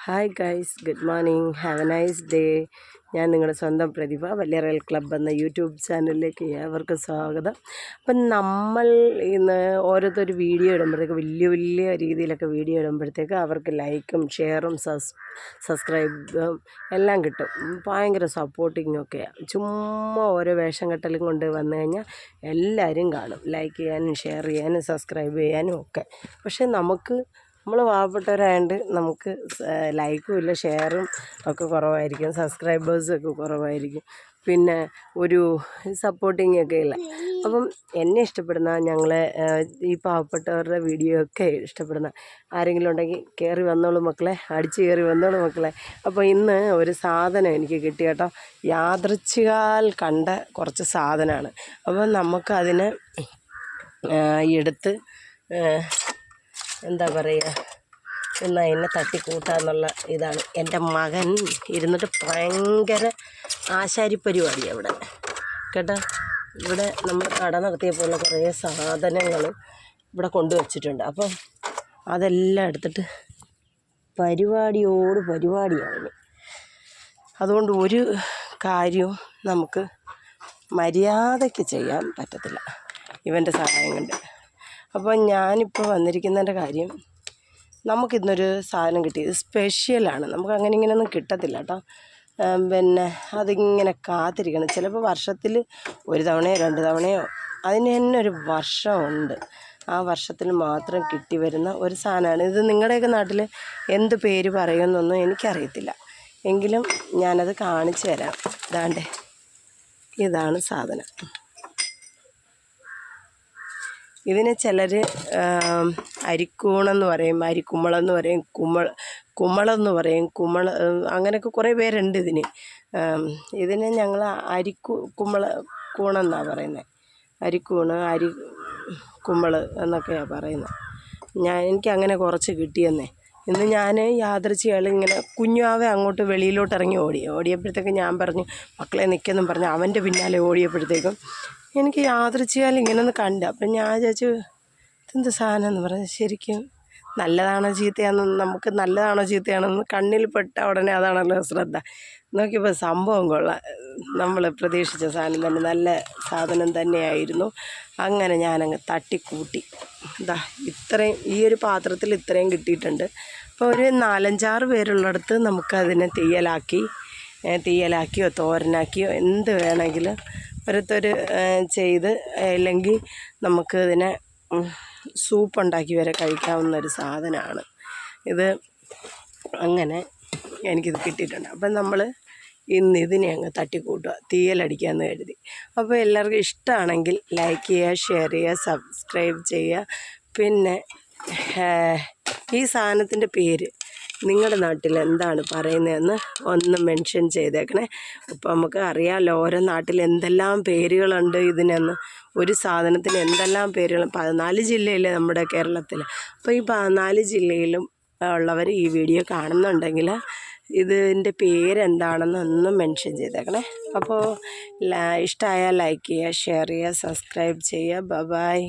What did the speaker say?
Hi guys, good morning, have A nice day. ഞാൻ നിങ്ങളുടെ സ്വന്തം പ്രതിഭ, വലിയ റയൽ ക്ലബ്ബ് എന്ന യൂട്യൂബ് ചാനലിലേക്ക് ഏവർക്കും സ്വാഗതം. അപ്പം നമ്മൾ ഇന്ന് ഓരോരുത്തർ വീഡിയോ ഇടുമ്പോഴത്തേക്ക് വലിയ വലിയ രീതിയിലൊക്കെ വീഡിയോ ഇടുമ്പോഴത്തേക്ക് അവർക്ക് ലൈക്കും ഷെയറും സബ്സ്ക്രൈബും എല്ലാം കിട്ടും. ഭയങ്കര സപ്പോർട്ടിങ്ങും ഒക്കെയാണ്. ചുമ്മാ ഓരോ വേഷം കെട്ടലും കൊണ്ട് വന്നു കഴിഞ്ഞാൽ എല്ലാവരും കാണും, ലൈക്ക് ചെയ്യാനും ഷെയർ ചെയ്യാനും സബ്സ്ക്രൈബ് ചെയ്യാനും ഒക്കെ. പക്ഷേ നമ്മൾ പാവപ്പെട്ടവരായതുകൊണ്ട് നമുക്ക് ലൈക്കും ഇല്ല, ഷെയറും ഒക്കെ കുറവായിരിക്കും, സബ്സ്ക്രൈബേഴ്സൊക്കെ കുറവായിരിക്കും, പിന്നെ ഒരു സപ്പോർട്ടിങ് ഒക്കെ ഇല്ല. അപ്പം എന്നെ ഇഷ്ടപ്പെടുന്ന ഞങ്ങളെ ഈ പാവപ്പെട്ടവരുടെ വീഡിയോ ഒക്കെ ഇഷ്ടപ്പെടുന്ന ആരെങ്കിലും ഉണ്ടെങ്കിൽ കയറി വന്നോളൂ മക്കളെ, അടിച്ച് കയറി വന്നോളൂ മക്കളെ. അപ്പോൾ ഇന്ന് ഒരു സാധനം എനിക്ക് കിട്ടി കേട്ടോ. യാദൃച്ഛികാൽ കണ്ട കുറച്ച് സാധനമാണ്. അപ്പം നമുക്കതിനെ എടുത്ത് എന്താ പറയുക, എന്നാൽ എന്നെ തട്ടിക്കൂട്ടാന്നുള്ള ഇതാണ്. എൻ്റെ മകൻ ഇരുന്നിട്ട് ഭയങ്കര ആശാരി പരിപാടിയാണ് ഇവിടെ കേട്ടോ. ഇവിടെ നമ്മൾ കട നടത്തിയപ്പോഴുള്ള കുറേ സാധനങ്ങൾ ഇവിടെ കൊണ്ടുവച്ചിട്ടുണ്ട്. അപ്പം അതെല്ലാം എടുത്തിട്ട് പരിപാടിയാണ്. അതുകൊണ്ട് ഒരു കാര്യവും നമുക്ക് മര്യാദയ്ക്ക് ചെയ്യാൻ പറ്റത്തില്ല ഇവൻ്റെ സഹായം കൊണ്ട്. അപ്പോൾ ഞാനിപ്പോൾ വന്നിരിക്കുന്നതിൻ്റെ കാര്യം, നമുക്കിന്നൊരു സാധനം കിട്ടിയത് സ്പെഷ്യലാണ്. നമുക്ക് അങ്ങനെ ഇങ്ങനെയൊന്നും കിട്ടത്തില്ല കേട്ടോ. പിന്നെ അതിങ്ങനെ കാത്തിരിക്കണം. ചിലപ്പോൾ വർഷത്തിൽ ഒരു തവണയോ 2 തവണയോ, അതിന് തന്നെ ഒരു വർഷമുണ്ട്. ആ വർഷത്തിൽ മാത്രം കിട്ടി വരുന്ന ഒരു സാധനമാണ് ഇത്. നിങ്ങളുടെയൊക്കെ നാട്ടിൽ എന്ത് പേര് പറയുമെന്നൊന്നും എനിക്കറിയത്തില്ല, എങ്കിലും ഞാനത് കാണിച്ചു തരാം. ഇതാണ് സാധനം. ഇതിന് ചിലർ അരിക്കൂണെന്ന് പറയും, അരിക്കുമ്മളെന്ന് പറയും, കുമ്മളെന്ന് പറയും, അങ്ങനെയൊക്കെ കുറേ പേരുണ്ട് ഇതിന്. ഇതിന് ഞങ്ങൾ കൂണെന്നാണ് പറയുന്നത്. അരിക്കൂണ്, കുമ്മൾ എന്നൊക്കെയാണ് പറയുന്നത്. എനിക്കങ്ങനെ കുറച്ച് കിട്ടിയെന്നേ. ഇന്ന് ഞാൻ യാദൃച്ഛികമായിട്ട് ഇങ്ങനെ കുഞ്ഞാവെ അങ്ങോട്ട് വെളിയിലോട്ട് ഇറങ്ങി ഓടിയപ്പോഴത്തേക്കും ഞാൻ പറഞ്ഞു മക്കളെ നിൽക്കെന്നും പറഞ്ഞ് അവൻ്റെ പിന്നാലെ ഓടിയപ്പോഴത്തേക്കും എനിക്ക് യാദൃച്ഛികമായിട്ട് ഇങ്ങനെ ഒന്ന് കണ്ട്. അപ്പം ഞാൻ വിചാരിച്ചു ഇതെന്ത് സാധനം എന്ന് പറഞ്ഞ്, ശരിക്കും നല്ലതാണോ നമുക്ക് നല്ലതാണോ ചീത്തയാണെന്ന് കണ്ണിൽ പെട്ട ഉടനെ അതാണല്ലോ ശ്രദ്ധ. നോക്കിയപ്പോൾ സംഭവം കൊള്ളാം, നമ്മൾ പ്രതീക്ഷിച്ച സാധനം തന്നെ, നല്ല സാധനം തന്നെയായിരുന്നു. അങ്ങനെ ഞാനങ്ങ് തട്ടിക്കൂട്ടി. ഇത്രയും ഈ ഒരു പാത്രത്തിൽ ഇത്രയും കിട്ടിയിട്ടുണ്ട്. അപ്പോൾ ഒരു 4-5-6 പേരുള്ളിടത്ത് നമുക്കതിനെ തീയലാക്കിയോ തോരനാക്കിയോ എന്ത് വേണമെങ്കിലും ഓരോരുത്തർ ചെയ്ത്, അല്ലെങ്കിൽ നമുക്ക് ഇതിനെ സൂപ്പ് ഉണ്ടാക്കി വരെ കഴിക്കാവുന്നൊരു സാധനമാണ് ഇത്. അങ്ങനെ എനിക്കിത് കിട്ടിയിട്ടുണ്ട്. അപ്പം നമ്മൾ ഇന്ന് ഇതിനെ അങ്ങ് തട്ടിക്കൂട്ടുക, തീയലടിക്കാമെന്ന് കരുതി. അപ്പോൾ എല്ലാവർക്കും ഇഷ്ടമാണെങ്കിൽ ലൈക്ക് ചെയ്യുക, ഷെയർ ചെയ്യുക, സബ്സ്ക്രൈബ് ചെയ്യുക. പിന്നെ ഈ സാധനത്തിൻ്റെ പേര് നിങ്ങളുടെ നാട്ടിൽ എന്താണ് പറയുന്നതെന്ന് ഒന്ന് മെൻഷൻ ചെയ്തേക്കണേ. അപ്പോൾ നമുക്ക് അറിയാമല്ലോ ഓരോ നാട്ടിൽ എന്തെല്ലാം പേരുകളുണ്ട് ഇതിനെന്ന്. ഒരു സാധനത്തിന് എന്തെല്ലാം പേരുകൾ. 14 ജില്ലയിലെ നമ്മുടെ കേരളത്തിൽ. അപ്പോൾ ഈ 14 ജില്ലയിലും ഉള്ളവർ ഈ വീഡിയോ കാണുന്നുണ്ടെങ്കിൽ ഇതിൻ്റെ പേരെന്താണെന്ന് ഒന്ന് മെൻഷൻ ചെയ്തേക്കണേ. അപ്പോൾ ഇഷ്ടമായാൽ ലൈക്ക് ചെയ്യുക, ഷെയർ ചെയ്യുക, സബ്സ്ക്രൈബ് ചെയ്യുക. ബൈ.